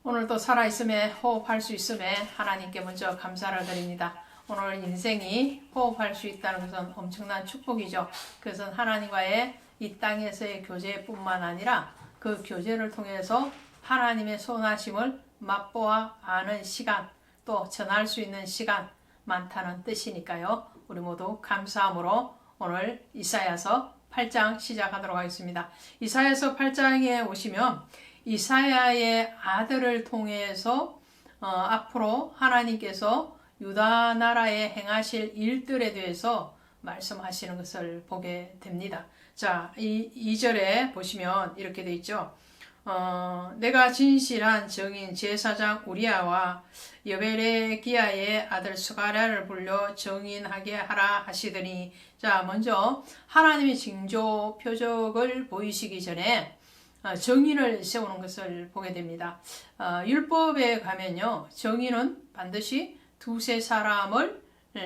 오늘도 살아있음에 호흡할 수 있음에 하나님께 먼저 감사를 드립니다. 오늘 인생이 호흡할 수 있다는 것은 엄청난 축복이죠. 그것은 하나님과의 이 땅에서의 교제뿐만 아니라 그 교제를 통해서 하나님의 선하심을 맛보아 아는 시간, 또 전할 수 있는 시간 많다는 뜻이니까요. 우리 모두 감사함으로 오늘 이사야서 8장 시작하도록 하겠습니다. 이사야서 8장에 오시면 이사야의 아들을 통해서 앞으로 하나님께서 유다 나라에 행하실 일들에 대해서 말씀하시는 것을 보게 됩니다. 자, 이 2절에 보시면 이렇게 되어 있죠. 내가 진실한 정인 제사장 우리아와 여벨레기야의 아들 스가랴를 불러 정인하게 하라 하시더니, 자, 먼저 하나님의 징조 표적을 보이시기 전에 정인을 세우는 것을 보게 됩니다. 율법에 가면요, 정인은 반드시 두세 사람을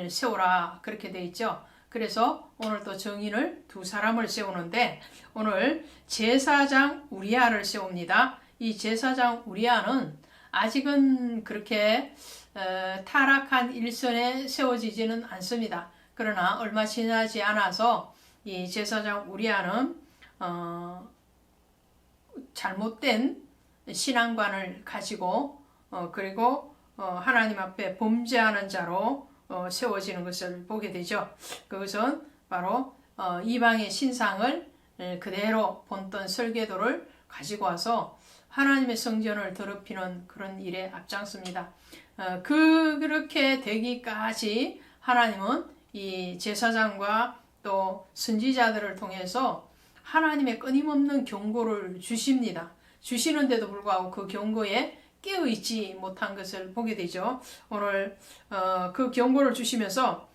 세우라 그렇게 되어 있죠. 그래서 오늘 또 정인을 두 사람을 세우는데, 오늘 제사장 우리아를 세웁니다. 이 제사장 우리아는 아직은 그렇게 타락한 일선에 세워지지는 않습니다. 그러나 얼마 지나지 않아서 이 제사장 우리아는 잘못된 신앙관을 가지고 그리고 하나님 앞에 범죄하는 자로 세워지는 것을 보게 되죠. 그것은 바로 이방의 신상을 그대로 본떤 설계도를 가지고 와서 하나님의 성전을 더럽히는 그런 일에 앞장섭니다. 그렇게 되기까지 하나님은 이 제사장과 또 선지자들을 통해서 하나님의 끊임없는 경고를 주십니다. 주시는데도 불구하고 그 경고에 깨어있지 못한 것을 보게 되죠. 오늘 그 경고를 주시면서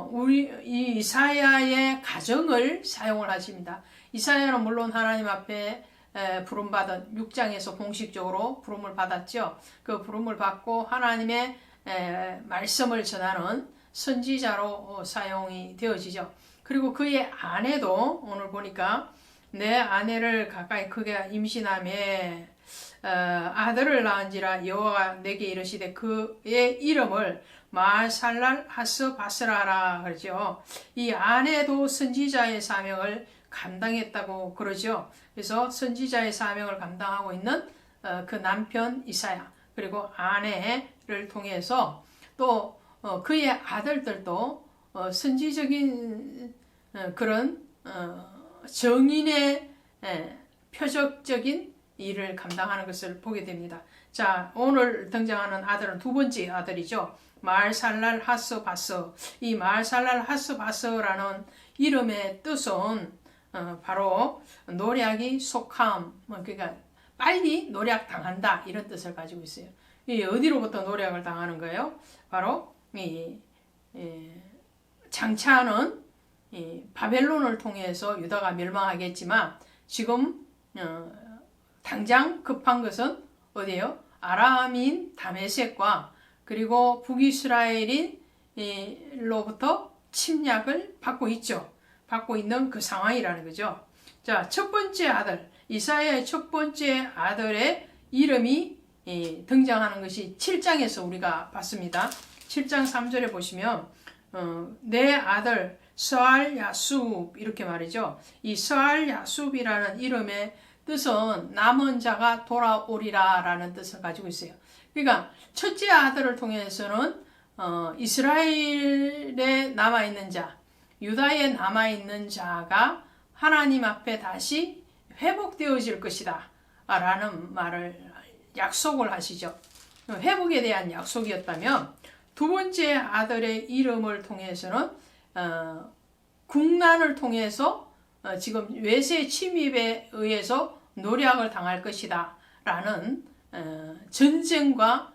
우리 이 이사야의 가정을 사용을 하십니다. 이사야는 물론 하나님 앞에 부름받은 6장에서 공식적으로 부름을 받았죠. 그 부름을 받고 하나님의 말씀을 전하는 선지자로 사용이 되어지죠. 그리고 그의 아내도 오늘 보니까 내 아내를 가까이 크게 임신하며 아들을 낳은지라 여호와가 내게 이르시되 그의 이름을 마살랄 하스바스라라 그러죠. 이 아내도 선지자의 사명을 감당했다고 그러죠. 그래서 선지자의 사명을 감당하고 있는 그 남편 이사야, 그리고 아내를 통해서 또 그의 아들들도 선지적인 그런 정인의 표적적인 일을 감당하는 것을 보게 됩니다. 자, 오늘 등장하는 아들은 두 번째 아들이죠. 마살랄 하스바스. 이 마살랄 하스바스라는 이름의 뜻은 바로 노략이 속함, 그러니까 빨리 노략 당한다 이런 뜻을 가지고 있어요. 이 어디로부터 노략을 당하는 거예요? 바로 이 장차는 이 바벨론을 통해서 유다가 멸망하겠지만 지금 당장 급한 것은 어디예요? 아람인 다메섹과 그리고 북이스라엘인로부터 침략을 받고 있죠. 받고 있는 그 상황이라는 거죠. 자, 첫 번째 아들, 이사야의 첫 번째 아들의 이름이 등장하는 것이 7장에서 우리가 봤습니다. 7장 3절에 보시면 내 아들 스알 야숲 이렇게 말이죠. 이 스알 야숲이라는 이름의 뜻은 남은 자가 돌아오리라 라는 뜻을 가지고 있어요. 그러니까 첫째 아들을 통해서는 이스라엘에 남아있는 자, 유다에 남아있는 자가 하나님 앞에 다시 회복되어질 것이다 라는 말을 약속을 하시죠. 회복에 대한 약속이었다면 두 번째 아들의 이름을 통해서는 국난을 통해서 지금 외세 침입에 의해서 노략을 당할 것이다 라는 전쟁과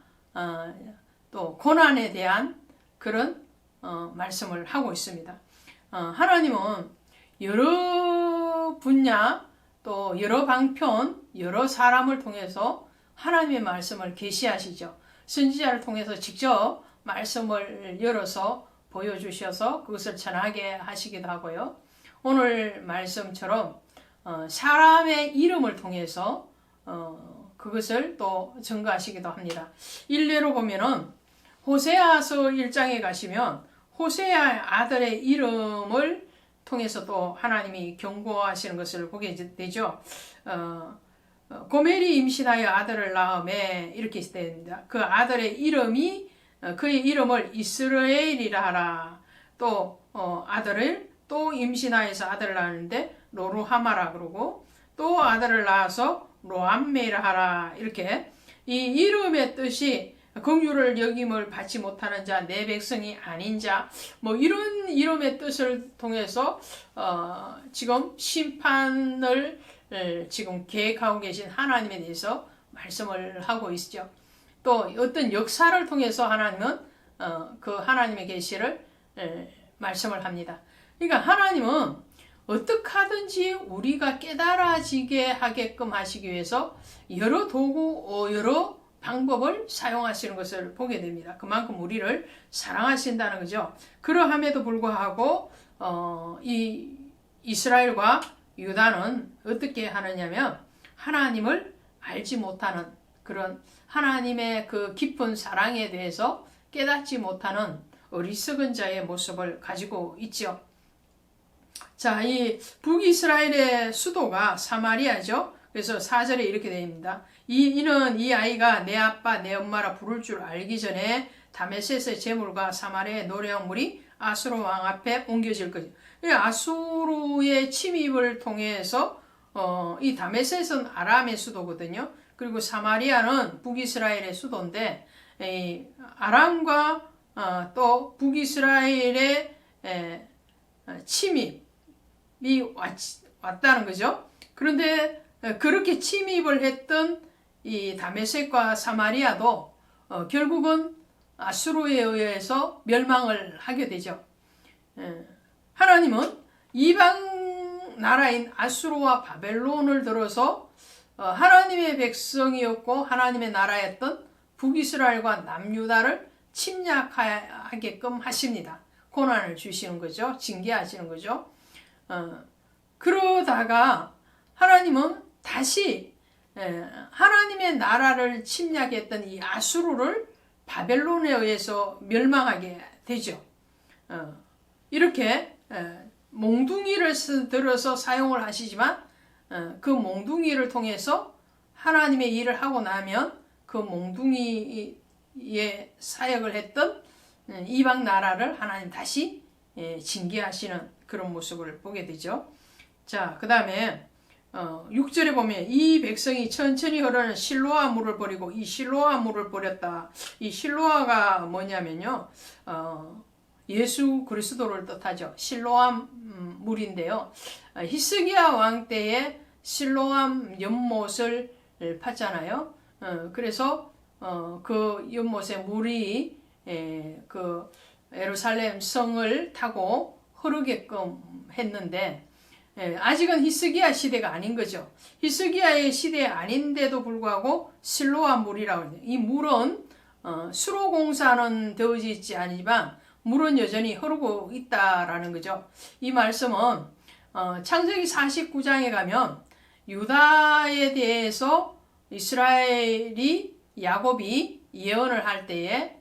또 고난에 대한 그런 말씀을 하고 있습니다. 하나님은 여러 분야 또 여러 방편 여러 사람을 통해서 하나님의 말씀을 계시하시죠. 선지자를 통해서 직접 말씀을 열어서 보여주셔서 그것을 전하게 하시기도 하고요. 오늘 말씀처럼 사람의 이름을 통해서 그것을 또 증거하시기도 합니다. 일례로 보면은 호세아서 1장에 가시면 호세아 아들의 이름을 통해서 또 하나님이 경고하시는 것을 보게 되죠. 고멜이 임신하여 아들을 낳음에 이렇게 됩니다. 그 아들의 이름이 그의 이름을 이스라엘이라 하라. 또 아들을 또 임신하여서 아들을 낳았는데 로루하마라 그러고 또 아들을 낳아서 로암메라 하라. 이렇게 이 이름의 뜻이 긍휼을 여김을 받지 못하는 자, 내 백성이 아닌 자, 뭐 이런 이름의 뜻을 통해서 지금 심판을 지금 계획하고 계신 하나님에 대해서 말씀을 하고 있죠. 또 어떤 역사를 통해서 하나님은 그 하나님의 계시를 말씀을 합니다. 그러니까 하나님은 어떻게 하든지 우리가 깨달아지게 하게끔 하시기 위해서 여러 도구, 여러 방법을 사용하시는 것을 보게 됩니다. 그만큼 우리를 사랑하신다는 거죠. 그러함에도 불구하고 이 이스라엘과 유다는 어떻게 하느냐면 하나님을 알지 못하는 그런 하나님의 그 깊은 사랑에 대해서 깨닫지 못하는 어리석은 자의 모습을 가지고 있죠. 자, 이 북이스라엘의 수도가 사마리아죠. 그래서 4절에 이렇게 되어 있습니다. 이는 이 아이가 내 아빠 내 엄마라 부를 줄 알기 전에 다메섹의 재물과 사마리아의 노래물이 아수르 왕 앞에 옮겨질 거죠. 아수르의 침입을 통해서 이 다메섹은 아람의 수도거든요. 그리고 사마리아는 북이스라엘의 수도인데 아람과 또 북이스라엘의 침입이 왔다는 거죠. 그런데 그렇게 침입을 했던 이 다메섹과 사마리아도 결국은 아수르에 의해서 멸망을 하게 되죠. 하나님은 이방 나라인 아수르와 바벨론을 들어서 하나님의 백성이었고 하나님의 나라였던 북이스라엘과 남유다를 침략하게끔 하십니다. 고난을 주시는 거죠. 징계하시는 거죠. 그러다가 하나님은 다시 하나님의 나라를 침략했던 이 아수르를 바벨론에 의해서 멸망하게 되죠. 이렇게 몽둥이를 들어서 사용을 하시지만 그 몽둥이를 통해서 하나님의 일을 하고 나면 그 몽둥이의 사역을 했던 이방 나라를 하나님 다시 징계하시는 그런 모습을 보게 되죠. 자, 그 다음에 6절에 보면 이 백성이 천천히 흐르는 실로아 물을 버리고 이 실로아 물을 버렸다. 이 실로아가 뭐냐면요. 예수 그리스도를 뜻하죠. 실로암 물인데요. 히스기야 왕 때에 실로암 연못을 팠잖아요. 그래서 그 연못의 물이 그 예루살렘 성을 타고 흐르게끔 했는데 아직은 히스기야 시대가 아닌 거죠. 히스기야의 시대 아닌데도 불구하고 실로암 물이라고 해요. 이 물은 수로 공사는 되어지지 있지 아니지만 물은 여전히 흐르고 있다라는 거죠. 이 말씀은 창세기 49장에 가면 유다에 대해서 이스라엘이 야곱이 예언을 할 때에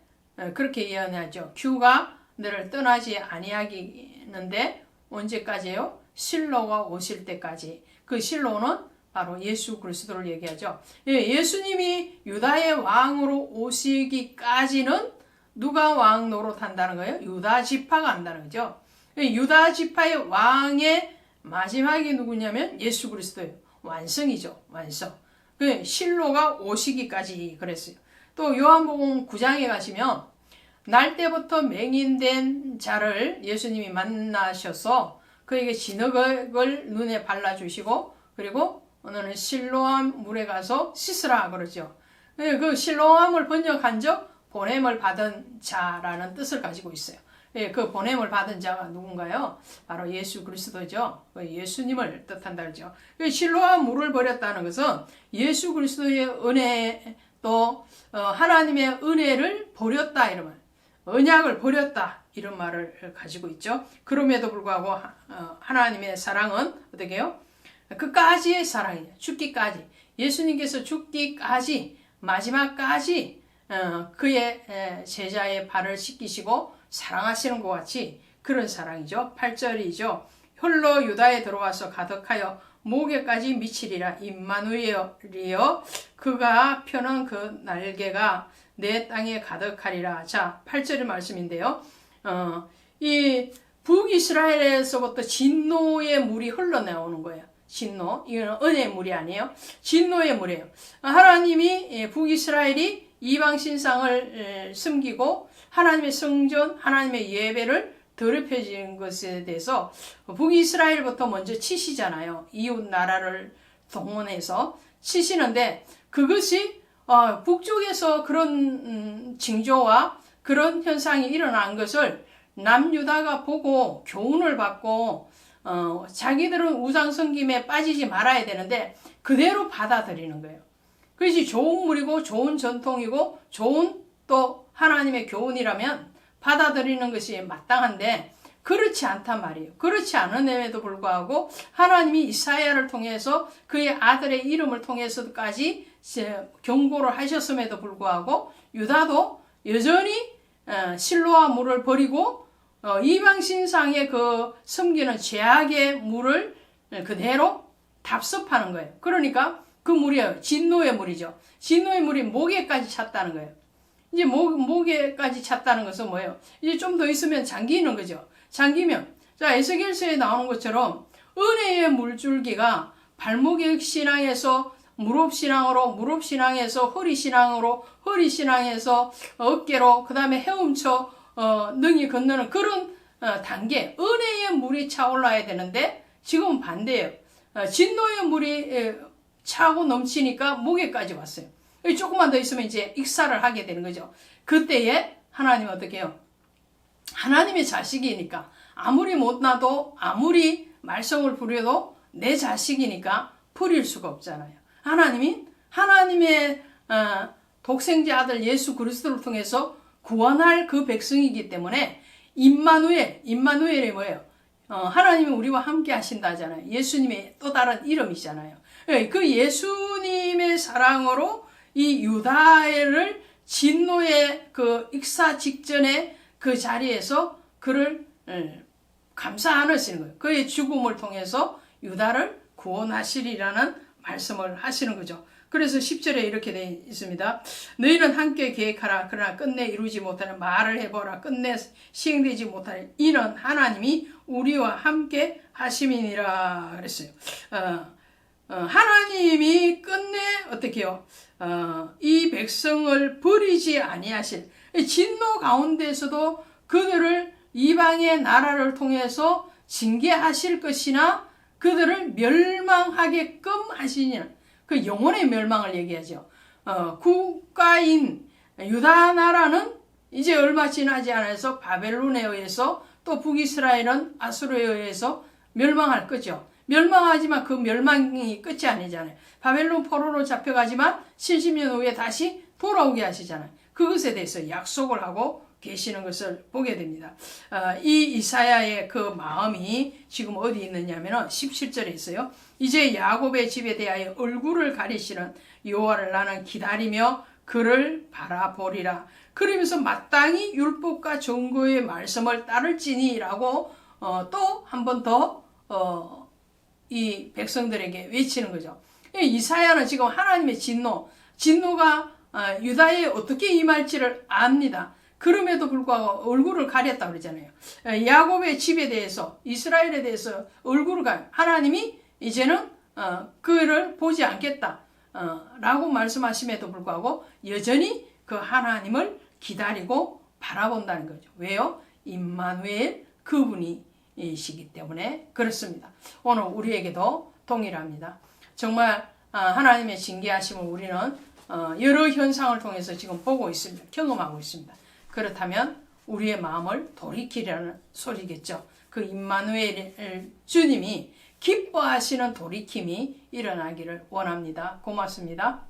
그렇게 예언하죠. 규가 너를 떠나지 아니하겠는데 언제까지요? 실로가 오실 때까지. 그 실로는 바로 예수 그리스도를 얘기하죠. 예수님이 유다의 왕으로 오시기까지는 누가 왕 노릇한다는 거예요? 유다 지파가 한다는 거죠. 유다 지파의 왕의 마지막이 누구냐면 예수 그리스도예요. 완성이죠. 완성. 그 실로가 오시기까지 그랬어요. 또 요한복음 9장에 가시면 날 때부터 맹인된 자를 예수님이 만나셔서 그에게 진흙을 눈에 발라주시고 그리고 오늘은 실로암 물에 가서 씻으라 그러죠. 그 실로암을 번역한 적 보냄을 받은 자라는 뜻을 가지고 있어요. 그 보냄을 받은 자가 누군가요? 바로 예수 그리스도죠. 예수님을 뜻한다 그러죠. 실로암 물을 버렸다는 것은 예수 그리스도의 은혜 또 하나님의 은혜를 버렸다 이런 말, 언약을 버렸다 이런 말을 가지고 있죠. 그럼에도 불구하고 하나님의 사랑은 어떻게 해요? 끝까지의 사랑이에요. 죽기까지. 예수님께서 죽기까지 마지막까지 그의 제자의 발을 씻기시고 사랑하시는 것 같이 그런 사랑이죠. 8절이죠. 홀로 유다에 들어와서 가득하여 목에까지 미치리라. 임마누엘이여 그가 펴는 그 날개가 내 땅에 가득하리라. 자, 8절의 말씀인데요. 이 북이스라엘에서부터 진노의 물이 흘러나오는 거예요. 진노. 이거는 은혜의 물이 아니에요. 진노의 물이에요. 하나님이 북이스라엘이 이방 신상을 숨기고 하나님의 성전, 하나님의 예배를 더럽혀진 것에 대해서 북이스라엘부터 먼저 치시잖아요. 이웃 나라를 동원해서 치시는데 그것이 북쪽에서 그런 징조와 그런 현상이 일어난 것을 남유다가 보고 교훈을 받고 자기들은 우상 섬김에 빠지지 말아야 되는데 그대로 받아들이는 거예요. 그것이 좋은 물이고 좋은 전통이고 좋은 또 하나님의 교훈이라면 받아들이는 것이 마땅한데 그렇지 않단 말이에요. 그렇지 않음에도 불구하고 하나님이 이사야를 통해서 그의 아들의 이름을 통해서까지 경고를 하셨음에도 불구하고 유다도 여전히 실로와 물을 버리고 이방 신상의 그 섬기는 죄악의 물을 그대로 답습하는 거예요. 그러니까 그 물이 진노의 물이죠. 진노의 물이 목에까지 찼다는 거예요. 이제 목에까지 찼다는 것은 뭐예요? 이제 좀 더 있으면 잠기는 거죠. 잠기면 자 에스겔서에 나오는 것처럼 은혜의 물줄기가 발목의 신앙에서 무릎신앙으로, 무릎신앙에서 허리신앙으로, 허리신앙에서 어깨로, 그 다음에 헤엄쳐 능히 건너는 그런 단계, 은혜의 물이 차올라야 되는데 지금은 반대예요. 진노의 물이 차고 넘치니까 목에까지 왔어요. 조금만 더 있으면 이제 익사를 하게 되는 거죠. 그때에 하나님은 어떻게 해요? 하나님의 자식이니까 아무리 못나도 아무리 말썽을 부려도 내 자식이니까 버릴 수가 없잖아요. 하나님이 하나님의 독생자 아들 예수 그리스도를 통해서 구원할 그 백성이기 때문에 임마누엘이 뭐예요? 하나님이 우리와 함께 하신다잖아요. 예수님의 또 다른 이름이잖아요. 그 예수님의 사랑으로 이 유다를 진노의 그 익사 직전에 그 자리에서 그를 감싸 안으시는 거예요. 그의 죽음을 통해서 유다를 구원하시리라는 말씀을 하시는 거죠. 그래서 10절에 이렇게 되어 있습니다. 너희는 함께 계획하라. 그러나 끝내 이루지 못하는 말을 해보라. 끝내 시행되지 못하는 이는 하나님이 우리와 함께 하심이니라 그랬어요. 하나님이 끝내 어떻게 해요? 이 백성을 버리지 아니하실 진노 가운데서도 그들을 이방의 나라를 통해서 징계하실 것이나 그들을 멸망하게끔 하시니라. 그 영혼의 멸망을 얘기하죠. 국가인 유다 나라는 이제 얼마 지나지 않아서 바벨론에 의해서 또 북이스라엘은 아수르에 의해서 멸망할 거죠. 멸망하지만 그 멸망이 끝이 아니잖아요. 바벨론 포로로 잡혀가지만 70년 후에 다시 돌아오게 하시잖아요. 그것에 대해서 약속을 하고 계시는 것을 보게 됩니다. 이 이사야의 그 마음이 지금 어디 있느냐면 17절에 있어요. 이제 야곱의 집에 대하여 얼굴을 가리시는 여호와를 나는 기다리며 그를 바라보리라. 그러면서 마땅히 율법과 정거의 말씀을 따를지니라고 또 한 번 더 이 백성들에게 외치는 거죠. 이사야는 지금 하나님의 진노가 유다에 어떻게 임할지를 압니다. 그럼에도 불구하고 얼굴을 가렸다 그러잖아요. 야곱의 집에 대해서 이스라엘에 대해서 얼굴을 하나님이 이제는 그를 보지 않겠다 라고 말씀하심에도 불구하고 여전히 그 하나님을 기다리고 바라본다는 거죠. 왜요? 임마누엘 그분이시기 때문에 그렇습니다. 오늘 우리에게도 동일합니다. 정말 하나님의 징계하심을 우리는 여러 현상을 통해서 지금 보고 있습니다. 경험하고 있습니다. 그렇다면 우리의 마음을 돌이키라는 소리겠죠. 그 임마누엘 주님이 기뻐하시는 돌이킴이 일어나기를 원합니다. 고맙습니다.